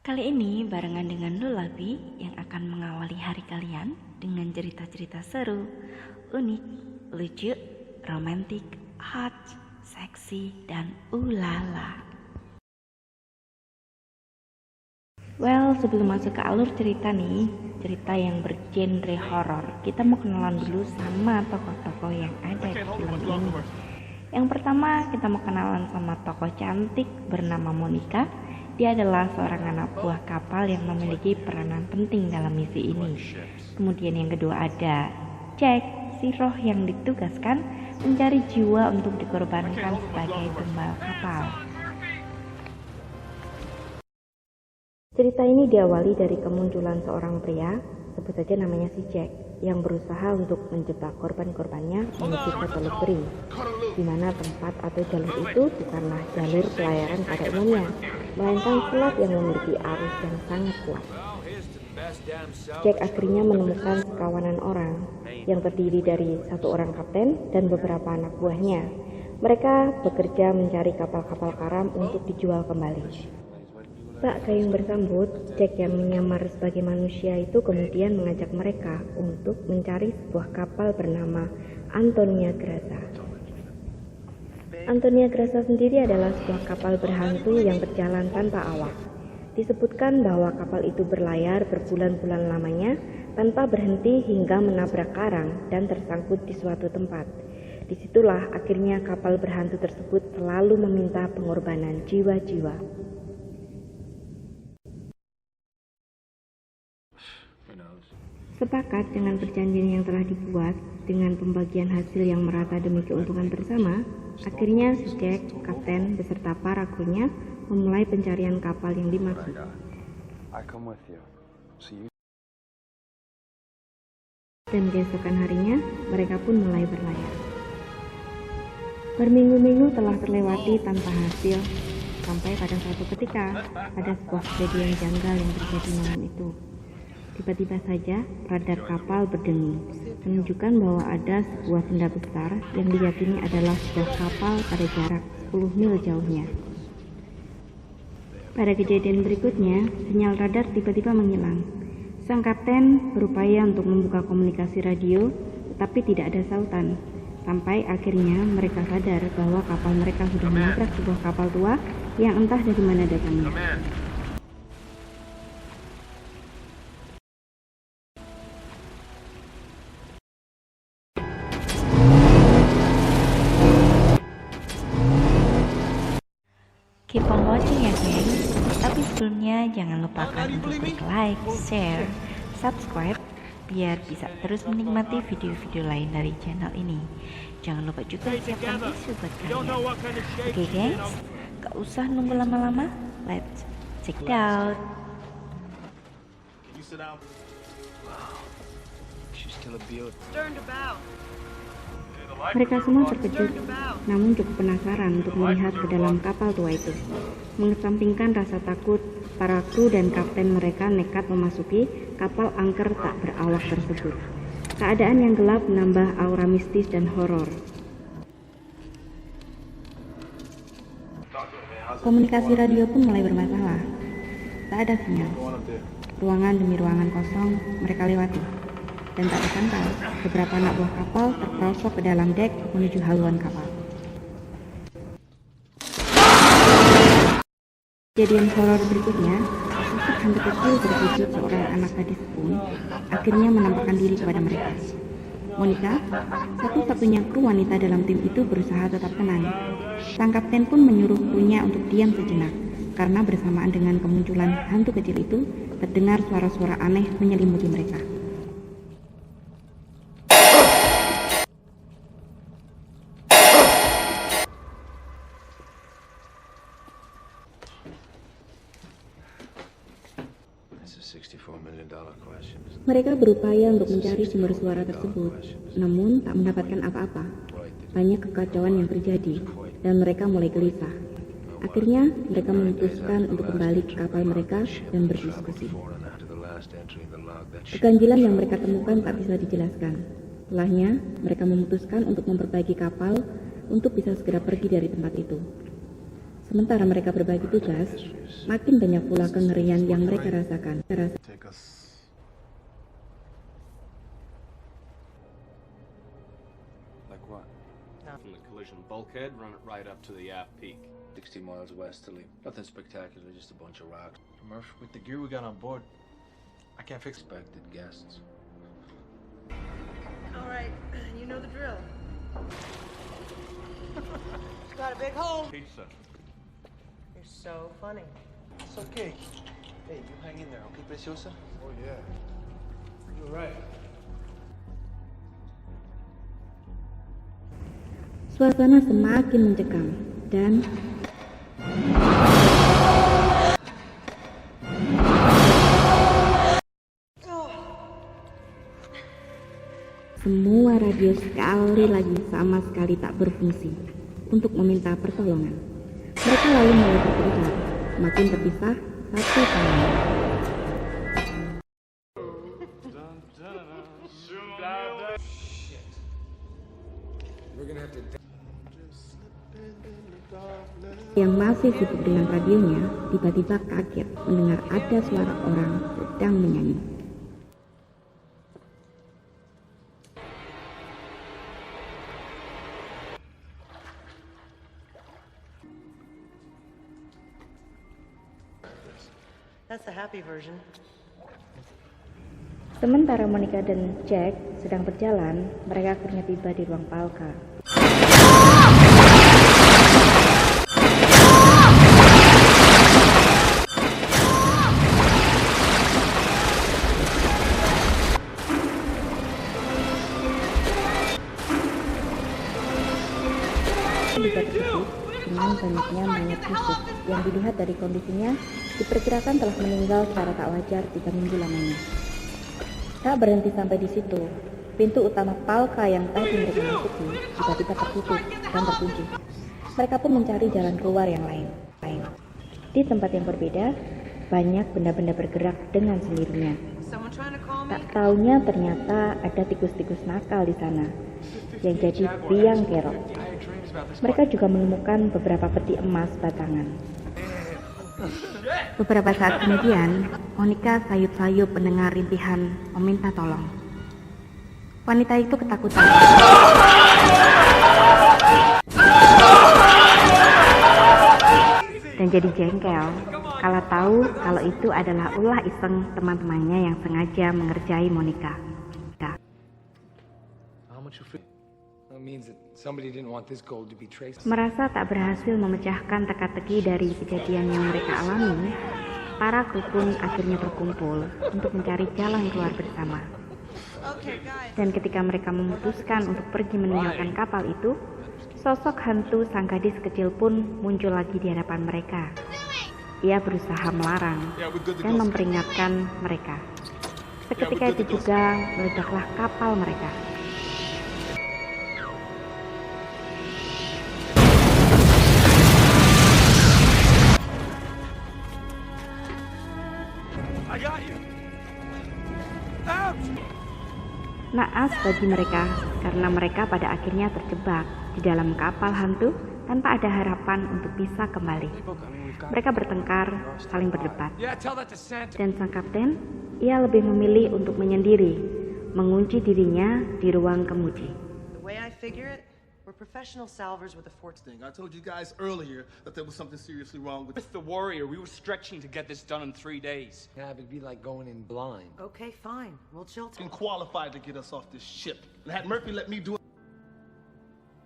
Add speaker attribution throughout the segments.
Speaker 1: Kali ini barengan dengan Lulabi yang akan mengawali hari kalian dengan cerita-cerita seru, unik, lucu, romantik, hot, seksi, dan ulala. Well, sebelum masuk ke alur cerita nih, cerita yang bergenre horor, kita mau kenalan dulu sama tokoh-tokoh yang ada di film ini. Yang pertama, kita mau kenalan sama tokoh cantik bernama Monica. Dia adalah seorang anak buah kapal yang memiliki peranan penting dalam misi ini. Kemudian yang kedua ada Jack, si roh yang ditugaskan mencari jiwa untuk dikorbankan sebagai tumbal kapal. Cerita ini diawali dari kemunculan seorang pria, sebut saja namanya si Jack, yang berusaha untuk menjebak korban-korbannya menuju ke Teluk Bering, di mana tempat atau jalur itu bukanlah jalur pelayaran pada umumnya, melainkan selat yang memiliki arus yang sangat kuat. Jack akhirnya menemukan sekawanan orang yang terdiri dari satu orang kapten dan beberapa anak buahnya. Mereka bekerja mencari kapal-kapal karam untuk dijual kembali. Tak gayung bersambut, Jack yang menyamar sebagai manusia itu kemudian mengajak mereka untuk mencari sebuah kapal bernama Antonia Graza. Antonia Graza sendiri adalah sebuah kapal berhantu yang berjalan tanpa awak. Disebutkan bahwa kapal itu berlayar berbulan-bulan lamanya tanpa berhenti hingga menabrak karang dan tersangkut di suatu tempat. Disitulah akhirnya kapal berhantu tersebut selalu meminta pengorbanan jiwa-jiwa. Sepakat dengan perjanjian yang telah dibuat dengan pembagian hasil yang merata demi keuntungan bersama, akhirnya si Jack, kapten beserta para krunya memulai pencarian kapal yang dimaksud. Dan keesokan harinya, mereka pun mulai berlayar. Berminggu-minggu telah terlewati tanpa hasil, sampai pada suatu ketika ada sebuah kejadian janggal yang terjadi malam itu. Tiba-tiba saja radar kapal berdengung, menunjukkan bahwa ada sebuah benda besar yang diyakini adalah sebuah kapal pada jarak 10 mil jauhnya. Pada kejadian berikutnya, sinyal radar tiba-tiba menghilang. Sang kapten berupaya untuk membuka komunikasi radio, tetapi tidak ada sautan. Sampai akhirnya mereka sadar bahwa kapal mereka sudah menabrak sebuah kapal tua yang entah dari mana datangnya. Keep on watching ya geng, tapi sebelumnya jangan lupakan untuk klik like, share, subscribe biar bisa terus menikmati video-video lain dari channel ini. Jangan lupa juga siapkan tisu buat kalian. Oke gengs, gak usah nunggu lama-lama, let's check it out. Mereka semua terkejut, namun cukup penasaran untuk melihat ke dalam kapal tua itu. Mengesampingkan rasa takut, para kru dan kapten mereka nekat memasuki kapal angker tak berawak tersebut. Keadaan yang gelap menambah aura mistis dan horor. Komunikasi radio pun mulai bermasalah. Tak ada sinyal. Ruangan demi ruangan kosong mereka lewati. Dan tak disangka, beberapa anak buah kapal terperosok ke dalam dek menuju haluan kapal. Kejadian horor berikutnya, sosok hantu kecil berwujud seorang anak gadis pun akhirnya menampakkan diri kepada mereka. Monica, satu-satunya kru wanita dalam tim itu, berusaha tetap tenang. Sang kapten pun menyuruh krunya untuk diam sejenak, karena bersamaan dengan kemunculan hantu kecil itu, terdengar suara-suara aneh menyelimuti mereka. Mereka berupaya untuk mencari sumber suara tersebut, namun tak mendapatkan apa-apa. Banyak kekacauan yang terjadi, dan mereka mulai gelisah. Akhirnya, mereka memutuskan untuk kembali ke kapal mereka dan berdiskusi. Keganjilan yang mereka temukan tak bisa dijelaskan. Setelahnya, mereka memutuskan untuk memperbaiki kapal untuk bisa segera pergi dari tempat itu. Sementara mereka berbagi tugas, makin banyak pula kengerian yang mereka rasakan.
Speaker 2: Like what? From the collision bulkhead, run it right up to the aft peak.
Speaker 3: 60 miles westerly. Nothing spectacular, just a bunch of rocks.
Speaker 4: Murph, with the gear we got on board, I can't fix it.
Speaker 3: Expected guests.
Speaker 5: All right, you know the drill. Got a big hole.
Speaker 4: Pizza.
Speaker 5: You're so funny.
Speaker 4: It's okay. Hey, you hang in there, okay, Preciosa?
Speaker 3: Oh, yeah. You're right.
Speaker 1: Suasana semakin mencekam dan semua radio sekali lagi sama sekali tak berfungsi untuk meminta pertolongan. Mereka lalu mulai berpencar, makin terpisah satu sama lain. Yang masih sibuk dengan radionya tiba-tiba kaget mendengar ada suara orang sedang menyanyi.
Speaker 5: That's the happy version.
Speaker 1: Sementara Monica dan Jack sedang berjalan, mereka akhirnya tiba di ruang Palka. Juga terkejut dengan banyaknya mayat busuk yang dilihat dari kondisinya diperkirakan telah meninggal secara tak wajar 3 minggu lamanya. Tak berhenti sampai di situ, pintu utama Palka yang tadi mereka masuki tiba-tiba tertutup dan terkunci. Mereka pun mencari jalan keluar yang lain. Di tempat yang berbeda, banyak benda-benda bergerak dengan sendirinya. Tak taunya ternyata ada tikus-tikus nakal di sana yang jadi biang kerok. Mereka juga menemukan beberapa peti emas batangan. Beberapa saat kemudian, Monica sayup-sayup mendengar rintihan meminta tolong. Wanita itu ketakutan dan jadi jengkel kala tahu kalau itu adalah ulah iseng teman-temannya yang sengaja mengerjai Monica. Merasa tak berhasil memecahkan teka-teki dari kejadian yang mereka alami, para kru pun akhirnya berkumpul untuk mencari jalan keluar bersama. Dan ketika mereka memutuskan untuk pergi meninggalkan kapal itu, sosok hantu sang gadis kecil pun muncul lagi di hadapan mereka. Ia berusaha melarang dan memperingatkan mereka. Seketika itu juga meledaklah kapal mereka. Naas bagi mereka karena mereka pada akhirnya terjebak di dalam kapal hantu tanpa ada harapan untuk bisa kembali. Mereka bertengkar, saling berdebat. Dan sang kapten, ia lebih memilih untuk menyendiri, mengunci dirinya di ruang kemudi.
Speaker 5: We're professional salvors with a fortune.
Speaker 6: I told you guys earlier that there was something seriously wrong with
Speaker 2: The Warrior, we were stretching to get this done in 3 days.
Speaker 3: Yeah, it'd be like going in blind.
Speaker 5: Okay, fine. We'll chill.
Speaker 6: qualified to get us off this ship. And had Murphy let me do it.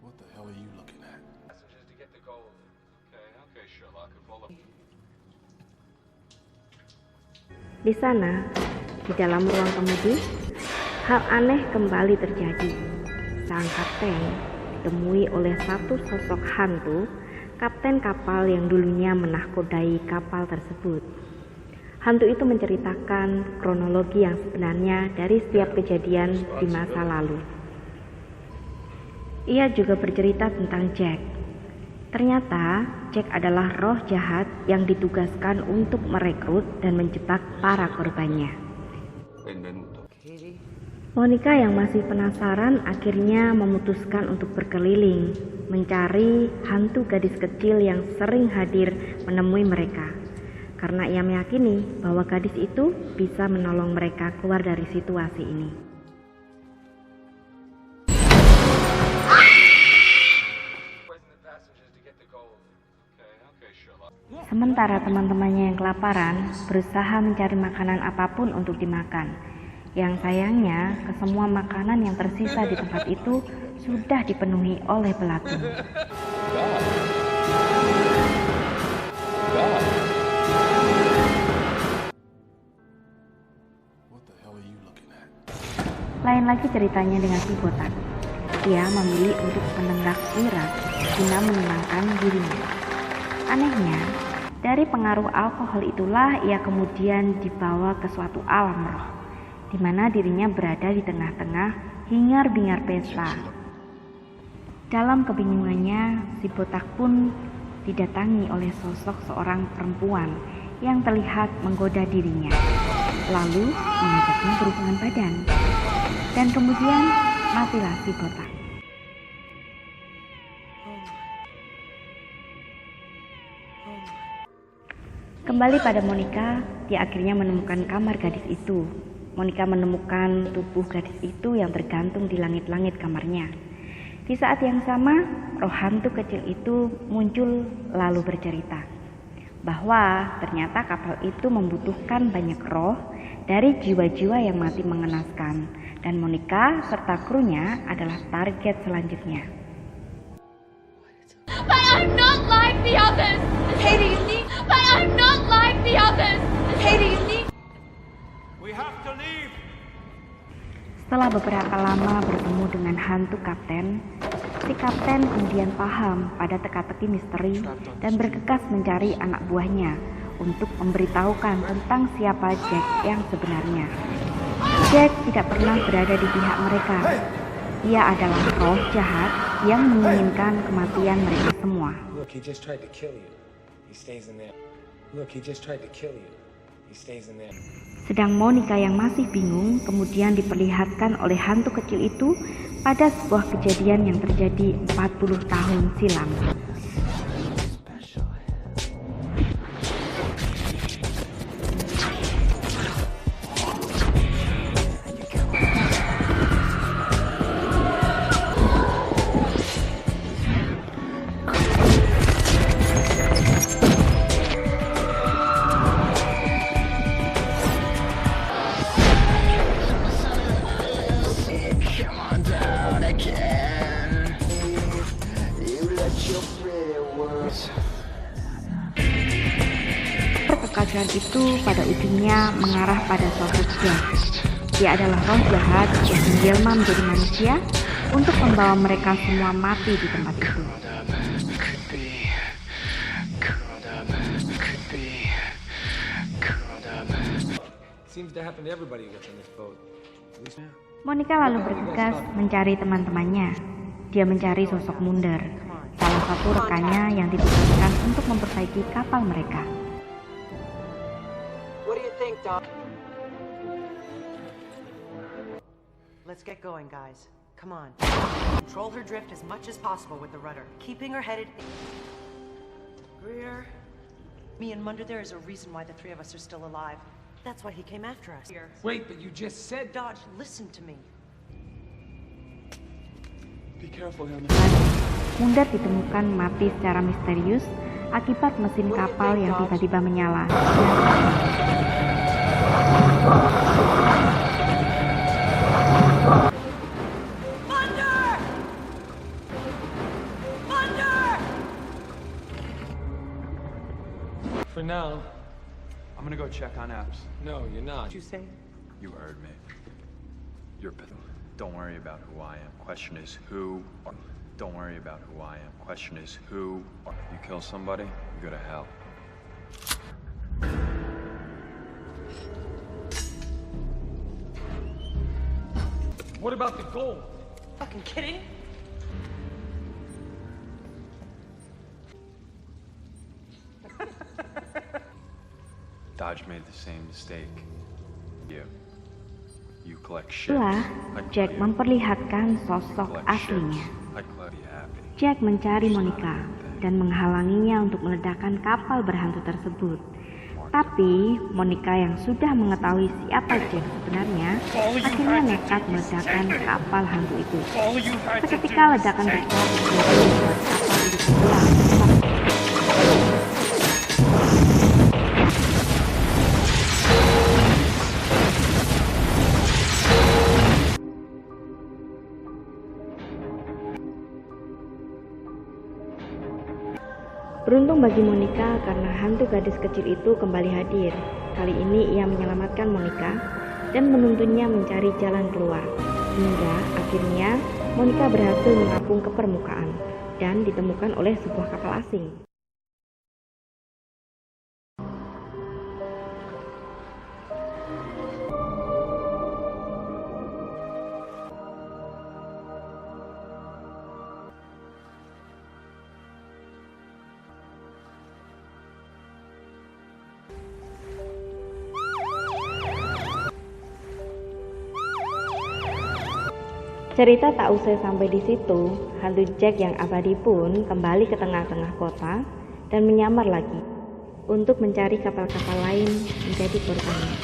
Speaker 4: What the hell are you looking at?
Speaker 2: Messages to get the gold. Okay, Sherlock.
Speaker 1: Di sana, di dalam ruang kemudi, hal aneh kembali terjadi. Sang kapten ditemui oleh satu sosok hantu, kapten kapal yang dulunya menahkodai kapal tersebut. Hantu itu menceritakan kronologi yang sebenarnya dari setiap kejadian di masa lalu. Ia juga bercerita tentang Jack. Ternyata Jack adalah roh jahat yang ditugaskan untuk merekrut dan menjebak para korbannya. Monica yang masih penasaran akhirnya memutuskan untuk berkeliling, mencari hantu gadis kecil yang sering hadir menemui mereka. Karena ia meyakini bahwa gadis itu bisa menolong mereka keluar dari situasi ini. Sementara teman-temannya yang kelaparan berusaha mencari makanan apapun untuk dimakan. Yang sayangnya, kesemua makanan yang tersisa di tempat itu sudah dipenuhi oleh belatung. Lain lagi ceritanya dengan si botak. Ia memilih untuk menenggak miras guna menenangkan dirinya. Anehnya, dari pengaruh alkohol itulah ia kemudian dibawa ke suatu alam roh, di mana dirinya berada di tengah-tengah hingar-bingar pesta. Dalam kebingungannya, si botak pun didatangi oleh sosok seorang perempuan yang terlihat menggoda dirinya, lalu mengajaknya berhubungan badan. Dan kemudian matilah si botak. Kembali pada Monica, dia akhirnya menemukan kamar gadis itu. Monica menemukan tubuh gadis itu yang tergantung di langit-langit kamarnya. Di saat yang sama, roh hantu kecil itu muncul lalu bercerita bahwa ternyata kapal itu membutuhkan banyak roh dari jiwa-jiwa yang mati mengenaskan, dan Monica serta krunya adalah target selanjutnya.
Speaker 7: But I'm not like the others. Hey, do you need? But I'm not like the others. Hey, do you need?
Speaker 6: We have to leave.
Speaker 1: Setelah beberapa lama bertemu dengan hantu kapten, si kapten kemudian paham pada teka-teki misteri dan bergegas mencari anak buahnya untuk memberitahukan tentang siapa Jack yang sebenarnya. Jack tidak pernah berada di pihak mereka. Ia adalah roh jahat yang menginginkan kematian mereka semua.
Speaker 8: Look, he just tried to kill you. He stays in there. Look, he just tried to kill you. He stays in there.
Speaker 1: Sedang Monica yang masih bingung kemudian diperlihatkan oleh hantu kecil itu pada sebuah kejadian yang terjadi 40 tahun silam. Perkekasan itu pada ujungnya mengarah pada sosok Jack. Dia adalah roh jahat yang menjelma menjadi manusia untuk membawa mereka semua mati di tempat itu.
Speaker 8: Seems to happen to everybody who gets on this boat.
Speaker 1: Monica lalu bergegas mencari teman-temannya. Dia mencari sosok Munder, salah satu rekannya yang ditugaskan untuk memperbaiki kapal mereka.
Speaker 5: What do you think, Doc? Let's get going, guys. Come on. Control her drift as much as possible with the rudder, keeping her headed. Greer, me and Munder, there is a reason why the three of us are still alive. That's why he came after us.
Speaker 8: Wait, but you just said...
Speaker 5: Dodge, listen to me.
Speaker 6: Be careful, Helmet.
Speaker 1: Munder ditemukan mati secara misterius akibat mesin kapal yang tiba-tiba menyala.
Speaker 5: Munder! Munder!
Speaker 3: For now, I'm gonna go check on Abs.
Speaker 8: No, you're not.
Speaker 5: What'd you say?
Speaker 9: You heard me. You're Don't worry about who I am. Question is who. Don't worry about who I am. Question is who. You kill somebody, you go to hell.
Speaker 6: What about the gold?
Speaker 5: Fucking kidding?
Speaker 9: Dodge made the same mistake. You collect ships.
Speaker 1: Setelah
Speaker 9: I'd
Speaker 1: Jack
Speaker 9: tell you.
Speaker 1: memperlihatkan
Speaker 9: You
Speaker 1: sosok
Speaker 9: collect
Speaker 1: aslinya,
Speaker 9: ships. I'd tell you happy.
Speaker 1: Jack mencari Monica dan menghalanginya untuk meledakkan kapal berhantu tersebut. Tapi Monica yang sudah mengetahui siapa Jack sebenarnya, akhirnya nekat meledakkan kapal hantu itu. Seketika ledakan besar terjadi membuat kapal itu tenggelam. Beruntung bagi Monica karena hantu gadis kecil itu kembali hadir. Kali ini ia menyelamatkan Monica dan menuntunnya mencari jalan keluar. Hingga akhirnya Monica berhasil mengapung ke permukaan dan ditemukan oleh sebuah kapal asing. Cerita tak usai sampai di situ, hantu Jack yang abadi pun kembali ke tengah-tengah kota dan menyamar lagi untuk mencari kapal-kapal lain menjadi korbannya.